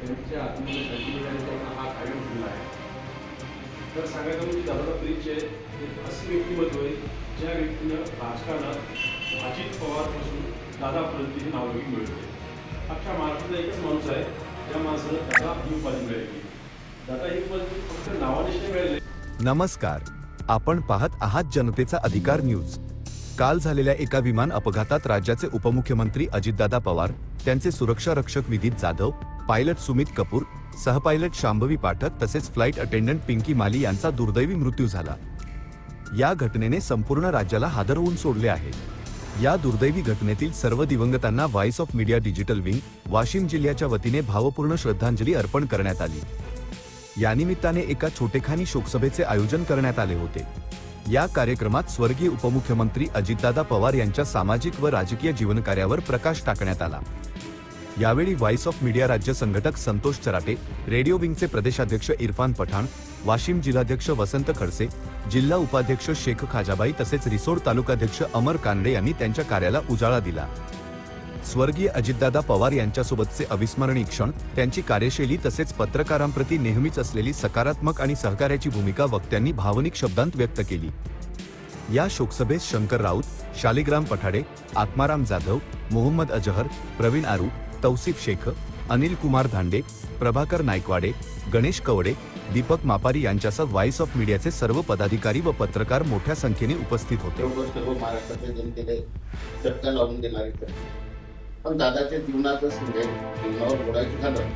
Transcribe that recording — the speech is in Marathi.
त्यांच्या आत्महत्या संजीवनी हा कार्यक्रम सुरू आहे. तर सांगायचं म्हणजे दादा परिचय एक असे व्यक्तिमत्व आहे ज्या व्यक्तीनं राजकारणात अजित पवारपासून दादापर्यंत हे नाव मिळवले. अख्ख्या महाराष्ट्रातला एकच माणूस आहे ज्या माणसानं दादा ही उपाधी मिळाली. दादा ही उपाधी फक्त नावानेच नाही मिळाली. नमस्कार, आपण पाहत आहात जनतेचा अधिकार न्यूज. काल झालेल्या एका विमान अपघातात राज्याचे उपमुख्यमंत्री अजितदादा पवार, त्यांचे सुरक्षा रक्षक विदित जाधव, पायलट सुमित कपूर, सहपायलट शांभवी पाठक तसेच फ्लाइट अटेंडंट पिंकी माली यांचा दुर्दैवी मृत्यू झाला. या घटनेने संपूर्ण राज्याला हादरवून सोडले आहे. या दुर्दैवी घटनेतील सर्व दिवंगतांना voice of media digital wing Washim जिल्ह्याच्या वतीने भावपूर्ण श्रद्धांजली अर्पण करण्यात आली. यानिमित्ताने एका छोटेखानी शोकसभेचे आयोजन करण्यात आले होते. या कार्यक्रमात स्वर्गीय उपमुख्यमंत्री अजितदादा पवार यांच्या सामाजिक व राजकीय जीवनकार्यावर प्रकाश टाकण्यात आला. यावेळी व्हॉइस ऑफ मीडिया राज्य संघटक संतोष चराटे, रेडिओ विंगचे प्रदेशाध्यक्ष इरफान पठाण, वाशिम जिल्हाध्यक्ष वसंत खडसे, जिल्हा उपाध्यक्ष शेख खाजाबाई तसेच रिसोड तालुकाध्यक्ष अमर कानडे यांनी त्यांच्या कार्याला उजाळा दिला. स्वर्गीय अजितदादा पवार यांच्यासोबतचे अविस्मरणीय क्षण, त्यांची कार्यशैली तसेच पत्रकारांप्रती नेहमीच असलेली सकारात्मक आणि सहकार्याची भूमिका वक्त्यांनी भावनिक शब्दांत व्यक्त केली. या शोकसभेस शंकर राऊत, शालिग्राम पठाडे, आत्माराम जाधव, मोहम्मद अजहर, प्रवीण आरू, तौसिफ शेख, अनिल कुमार धांडे, प्रभाकर नायकवाडे, गणेश कवडे, दीपक मापारी यांच्यासह व्हॉइस ऑफ मीडियाचे सर्व पदाधिकारी व पत्रकार मोठ्या संख्येने उपस्थित होते. सर्व महाराष्ट्रातल्या जनतेने चटका लावून देणारे पण दादाच्या जीवनातच म्हणजे जीवनावर बोलायचं झालं